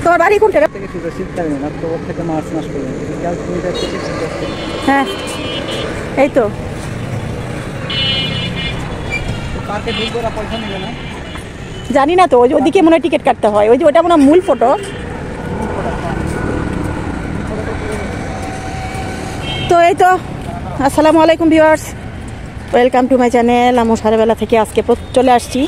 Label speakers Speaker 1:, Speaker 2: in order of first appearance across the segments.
Speaker 1: তোমার বাড়ি কোনটা? হ্যাঁ এই তো জানি না তো, ওই যে ওদিকে মনে হয় টিকিট কাটতে হয়, ওই যে ওটা মনে হয় মূল ফটো। তো এই তো, আসসালামু আলাইকুম viewers, welcome to my channel. আমি সারাবেলা থেকে আজকে চলে আসছি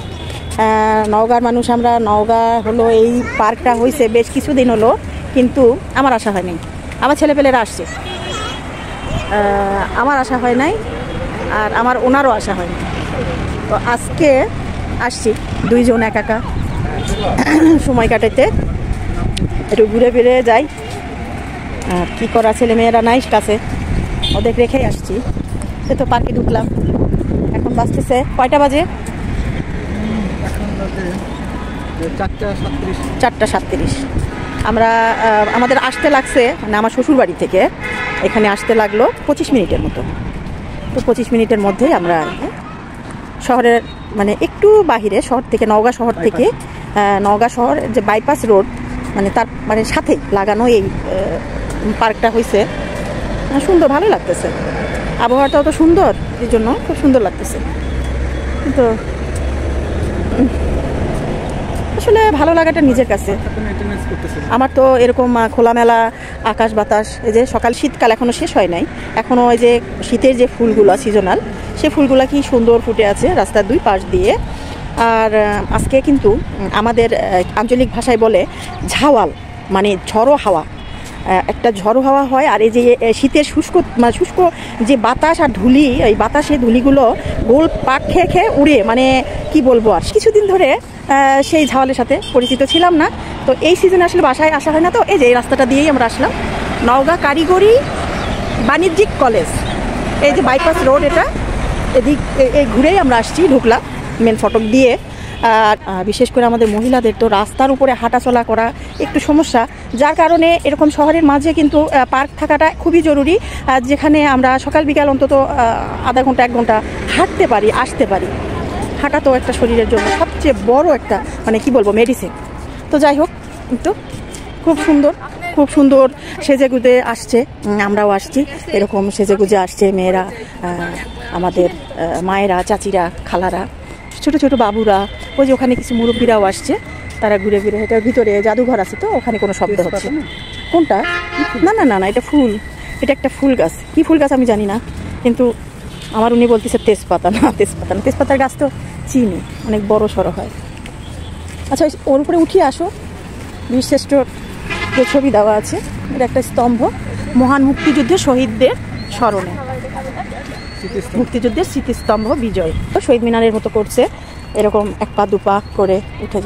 Speaker 1: নওগাঁর মানুষ আমরা। নওগাঁ হলো, এই পার্কটা হয়েছে বেশ কিছুদিন হলো, কিন্তু আমার আসা হয়নি। আমার ছেলেপেলেরা আসছে, আমার আসা হয় নাই, আর আমার ওনারও আসা হয়নি। তো আজকে আসছি দুইজন একা সময় কাটাতে, একটু ঘুরে ফিরে যাই। আর কী করা, ছেলে মেয়েরা নাই কাছে, ওদের রেখেই আসছি। সে তো পার্কে ঢুকলাম, এখন বাজতেছে কয়টা বাজে? 4:37। আমরা আমাদের আসতে লাগছে, মানে আমার শ্বশুর বাড়ি থেকে এখানে আসতে লাগলো 25 মিনিটের মতো। তো 25 মিনিটের মধ্যেই আমরা শহরের, মানে একটু বাহিরে শহর থেকে, নওগাঁ শহর থেকে, নওগাঁ শহর যে বাইপাস রোড, মানে তার মানে সাথেই লাগানো এই পার্কটা হয়েছে। সুন্দর, ভালো লাগতেছে, আবহাওয়াটাও তো সুন্দর, এই জন্য খুব সুন্দর লাগতেছে। কিন্তু আসলে ভালো লাগাটা নিজের কাছে। আমার তো এরকম খোলামেলা আকাশ বাতাস, এই যে সকাল শীতকাল এখনও শেষ হয় নাই, এখনও ওই যে শীতের যে ফুলগুলো সিজনাল, সে ফুলগুলো কি সুন্দর ফুটে আছে রাস্তার দুই পাশ দিয়ে। আর আজকে কিন্তু আমাদের আঞ্চলিক ভাষায় বলে ঝাওয়াল, মানে ঝড়ো হাওয়া, একটা ঝড়ো হাওয়া হয়। আর এই যে শীতের শুষ্ক, মানে শুষ্ক যে বাতাস আর ধুলি, এই বাতাসে ধুলিগুলো গোল পাক খেয়ে খেয়ে উড়ে, মানে কি বলবো। আর কিছুদিন ধরে সেই ঝাওয়ালের সাথে পরিচিত ছিলাম না, তো এই সিজনে আসলে বাসায় আসা হয় না। তো এই যে এই রাস্তাটা দিয়েই আমরা আসলাম, নওগাঁ কারিগরি বাণিজ্যিক কলেজ, এই যে বাইপাস রোড, এটা এদিক এই ঘুরেই আমরা আসছি, ঢুকলাম মেন ফটক দিয়ে। আর বিশেষ করে আমাদের মহিলাদের তো রাস্তার উপরে হাঁটাচলা করা একটু সমস্যা, যার কারণে এরকম শহরের মাঝে কিন্তু পার্ক থাকাটা খুবই জরুরি, যেখানে আমরা সকাল বিকাল অন্তত আধা ঘন্টা 1 ঘন্টা হাঁটতে পারি, আসতে পারি। হাঁটা তো একটা শরীরের জন্য সবচেয়ে বড় একটা, মানে কি বলবো, মেডিসিন। তো যাই হোক, কিন্তু খুব সুন্দর, খুব সুন্দর সেজেগুজে আসছে, আমরাও আসছি এরকম সেজেগুজে আসছে মেয়েরা, আমাদের মায়েরা, চাচিরা, খালারা, ছোট ছোট বাবুরা, ওই যে ওখানে কিছু মুরব্বীরাও আসছে, তারা ঘুরে ঘুরে। এটার ভিতরে জাদুঘর আছে, তো ওখানে কোনো শব্দ হচ্ছে। কোনটা? না না না না, এটা ফুল, এটা একটা ফুল গাছ। কি ফুল গাছ আমি জানি না, কিন্তু আমার উনি বলতেছে তেজপাতা। না, তেজপাতা না, তেজপাতার গাছ তো চিনি, অনেক বড় সড়ো হয়। আচ্ছা, ওর উপরে উঠিয়ে আসো, বীরশ্রেষ্ঠ যে ছবি দেওয়া আছে, এটা একটা স্তম্ভ, মহান মুক্তিযুদ্ধের শহীদদের স্মরণে, মুক্তিযুদ্ধের স্মৃতিস্তম্ভ বিজয়। তো শহীদ মিনারের মতো করছে, এরকম 1 পা 2 পা করে উঠে।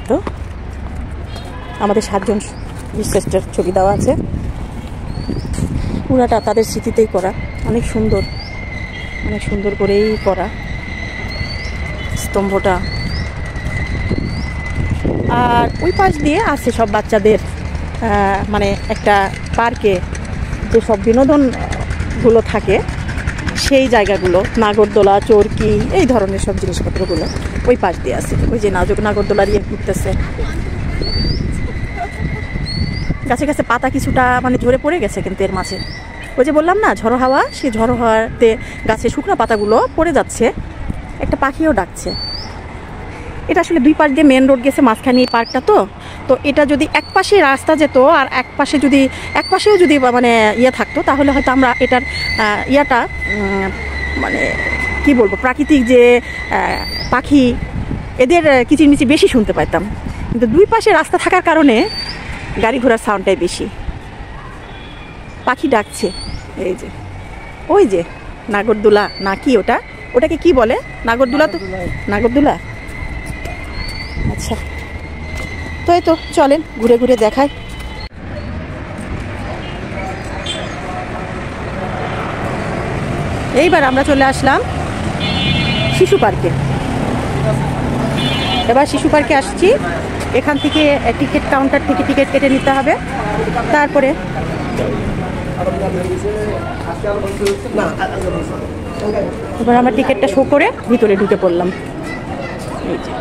Speaker 1: তো আমাদের 7 জন বীরশ্রেষ্ঠের ছবি দেওয়া আছে, পুরাটা তাদের স্মৃতিতেই করা, অনেক সুন্দর, অনেক সুন্দর করেই করা স্তম্ভটা। আর ওই পাশ দিয়ে আছে সব বাচ্চাদের, মানে একটা পার্কে যে সব বিনোদনগুলো থাকে সেই জায়গাগুলো, নাগরদোলা, চরকি, এই ধরনের সব জিনিসপত্রগুলো ওই পাশ দিয়ে আছে। ওই যে নাগরদোলা দিয়ে ঘুরতেছে, গাছে গাছে পাতা কিছুটা মানে ঝরে পড়ে গেছে, কিন্তু এর মাঝে ওই যে বললাম না ঝড়ো হাওয়া, সেই ঝড়ো হাওয়াতে গাছে শুকনো পাতাগুলো পড়ে যাচ্ছে, একটা পাখিও ডাকছে। এটা আসলে দুই পাশ দিয়ে মেন রোড গেছে, মাঝখানে এই পার্কটা। তো এটা যদি এক পাশে রাস্তা যেত আর এক পাশেও যদি মানে ইয়ে থাকতো, তাহলে হয়তো আমরা এটার ইয়াটা, মানে কি বলবো, প্রাকৃতিক যে পাখি, এদের কিচিরমিচির বেশি শুনতে পাইতাম। কিন্তু দুই পাশে রাস্তা থাকার কারণে গাড়ি ঘোড়ার সাউন্ডটাই বেশি। পাখি ডাকছে, এই যে ওই যে নাগরদোলা না কি, ওটাকে কি বলে? নাগরদোলা, তো নাগরদোলা। আচ্ছা, তো এই তো চলেন ঘুরে ঘুরে দেখাই। এইবার আমরা চলে আসলাম শিশু পার্কে। এবার শিশু পার্কে আসছি, এখান থেকে টিকিট কাউন্টার থেকে টিকিট কেটে নিতে হবে, তারপরে এবার আমরা টিকিটটা শো করে ভিতরে ঢুকে পড়লাম। এই যে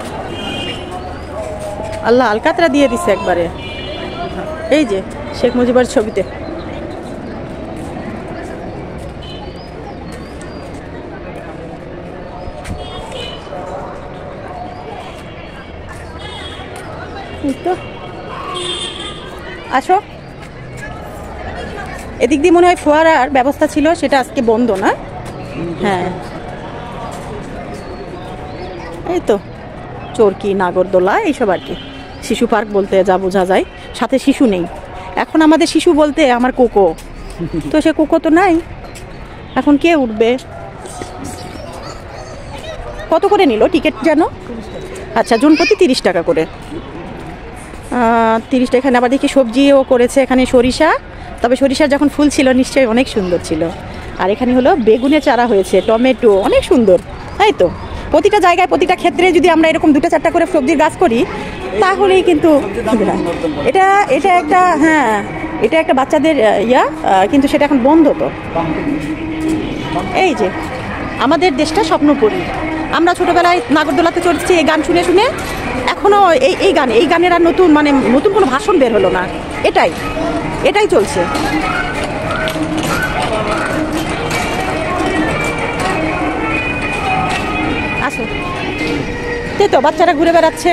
Speaker 1: আল্লাহ আলকাতরা দিয়ে দিছে একবারে। এই যে শেখ মুজিবের ছবিতে। তো আসো, এদিক দিয়ে মনে হয় ফোয়ারার ব্যবস্থা ছিল, সেটা আজকে বন্ধ না? হ্যাঁ, এই তো চরকি, নাগরদোলা এইসব আর কি। শিশু পার্ক বলতে যা বোঝা যায়, সাথে শিশু নেই এখন। আমাদের শিশু বলতে আমার কোকো, তো সে কোকো তো নাই এখন, কে উঠবে? কত করে নিল টিকিট যেন? আচ্ছা, জন প্রতি 30 টাকা করে। 30 টাকা। এখানে আবার দেখি সবজিও করেছে, এখানে সরিষা, তবে সরিষার যখন ফুল ছিল নিশ্চয়ই অনেক সুন্দর ছিল। আর এখানে হলো বেগুনের চারা হয়েছে, টমেটো, অনেক সুন্দর। তাই তো প্রতিটা জায়গায় প্রতিটা ক্ষেত্রে যদি আমরা এরকম 2-4টা করে সবজির গাছ করি তাহলেই কিন্তু এটা এটা একটা, হ্যাঁ এটা একটা বাচ্চাদের কিন্তু সেটা এখন বন্ধ। তো এই যে আমাদের দেশটা স্বপ্নপুরী। আমরা ছোটবেলায় নাগরদোলাতে চড়ছি এই গান শুনে শুনে, এখনো এই গানের আর নতুন কোনো ভাষণ বের হলো না। এটাই চলছে। আসো, এই তো বাচ্চারা ঘুরে বেড়াচ্ছে।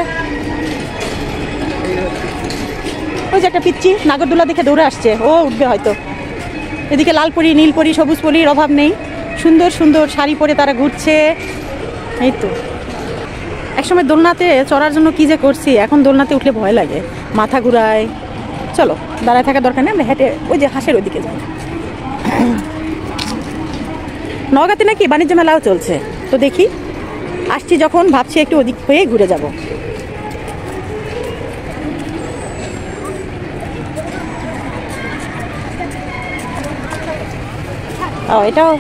Speaker 1: ওই যে একটা পিচ্চি নাগরদোলা দেখে দৌড়ে আসছে, ও উঠবে হয়তো। এদিকে লাল পরি, নীল পরি, সবুজ পরির অভাব নেই, সুন্দর সুন্দর শাড়ি পরে তারা ঘুরছে। এই তো একসময় দোলনাতে চড়ার জন্য কি যে করছি, এখন দোলনাতে উঠলে ভয় লাগে, মাথা ঘুরায়। চলো, দাঁড়ায় থাকার দরকার নেই, আমরা হেঁটে ওই যে হাঁসের ওইদিকে যাই। নওগাঁতে নাকি বাণিজ্য মেলাও চলছে, তো দেখি। আসছি যখন ভাবছি একটু ওদিক হয়ে ঘুরে যাব। ও, এটাও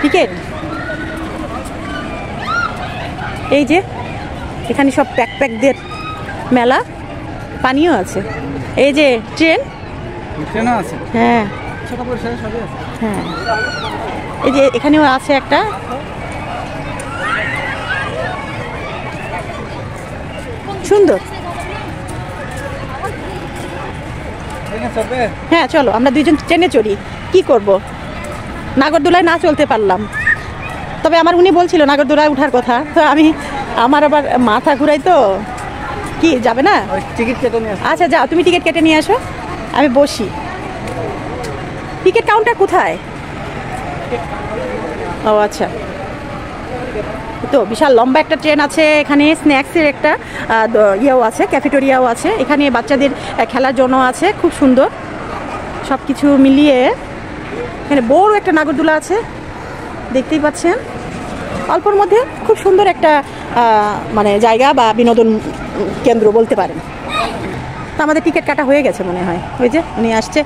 Speaker 1: টিকিট। এই যে এখানে সব প্যাকদের মেলা, পানিও আছে। এই যে ট্রেনও আছে। হ্যাঁ হ্যাঁ, এই যে এখানেও আছে একটা। সুন্দর। হ্যাঁ চলো, আমরা দুইজন ট্রেনে চড়ি। কি করব, নাগরদোলায় না চলতে পারলাম, তবে আমার উনি বলছিল নাগরদোলায় ওঠার কথা, তো আমার আবার মাথা ঘুরাই, তো কি যাবে না? টিকিট কেটে নিয়ে আসো। আচ্ছা যাও, তুমি টিকিট কেটে নিয়ে আসো, আমি বসি। টিকিট কাউন্টার কোথায়? ও আচ্ছা, তো বিশাল লম্বা একটা ট্রেন আছে। এখানে স্ন্যাক্সের একটা ইয়েও আছে, ক্যাফেটেরিয়াও আছে। এখানে বাচ্চাদের খেলার জন্য আছে, খুব সুন্দর সব কিছু মিলিয়ে। এখানে বড় একটা নাগরদোলা আছে, দেখতেই পাচ্ছেন। অল্পর মধ্যে খুব সুন্দর একটা জায়গা বা বিনোদন কেন্দ্র বলতে পারেন। তো আমাদের টিকিট কাটা হয়ে গেছে মনে হয়। ওই যে উনি আসছে।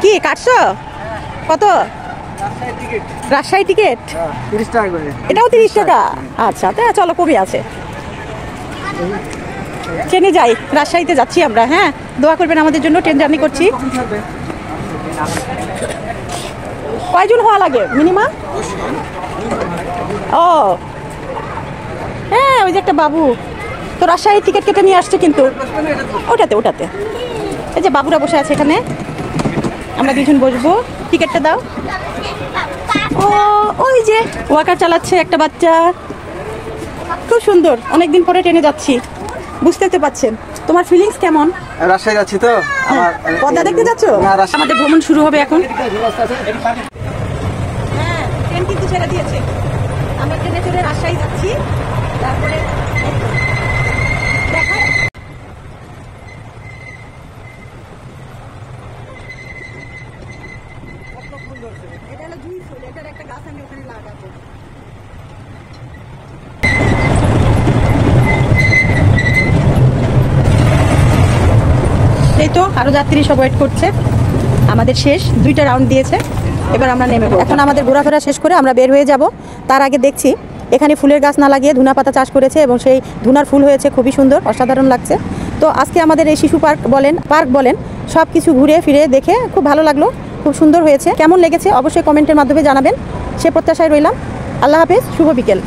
Speaker 1: কি কাটছো? কত? রাজশাহী টিকিট 30 টাকা করে। এটাও 30 টাকা? আচ্ছা, তা চলো, কমই আছে। ট্রেনে যাই, রাজশাহীতে যাচ্ছি আমরা। হ্যাঁ, দোয়া করবেন আমাদের জন্য, ট্রেন জার্নি করছি। কয়জন হওয়া লাগে মিনিমাম? ও হ্যাঁ, ওই যে একটা বাবু তো রাজশাহী টিকিট কেটে নিয়ে আসছে, কিন্তু ওটাতে এই যে বাবুরা বসে আছে এখানে, আমরা দুজন বসবো। টিকিটটা দাও। ও ওই যে ওয়াকার চালাচ্ছে একটা বাচ্চা, খুব সুন্দর। অনেকদিন পরে ট্রেনে যাচ্ছি, বুঝতে তো পারছেন। তোমার ফিলিংস কেমন?
Speaker 2: রাজশাহী যাচ্ছি তো।
Speaker 1: পদ্মা দেখতে যাচ্ছ? আমাদের ভ্রমণ শুরু হবে এখন। হ্যাঁ, ট্রেন কিন্তু ছেড়ে দিয়েছে, আমরা ট্রেনে চড়ে রাজশাহী যাচ্ছি। তারপরে দেখা। এটা হলো জুঁই ফুল, এটার একটা গাছ আমি ওখানে লাগাবো। এই তো আরো যাত্রী সব ওয়েট করছে। আমাদের শেষ 2টা রাউন্ড দিয়েছে, এবার আমরা নেমে পড়ব। এখন আমাদের ঘোরাফেরা শেষ করে আমরা বের হয়ে যাব। তার আগে দেখছি এখানে ফুলের গাছ না লাগিয়ে ধুনা পাতা চাষ করেছে, এবং সেই ধুনার ফুল হয়েছে খুবই সুন্দর, অসাধারণ লাগছে। তো আজকে আমাদের এই শিশু পার্ক বলেন সব কিছু ঘুরে ফিরে দেখে খুব ভালো লাগলো, খুব সুন্দর হয়েছে। কেমন লেগেছে অবশ্যই কমেন্টের মাধ্যমে জানাবেন, সে প্রত্যাশায় রইলাম। আল্লাহ হাফেজ, শুভ বিকেল।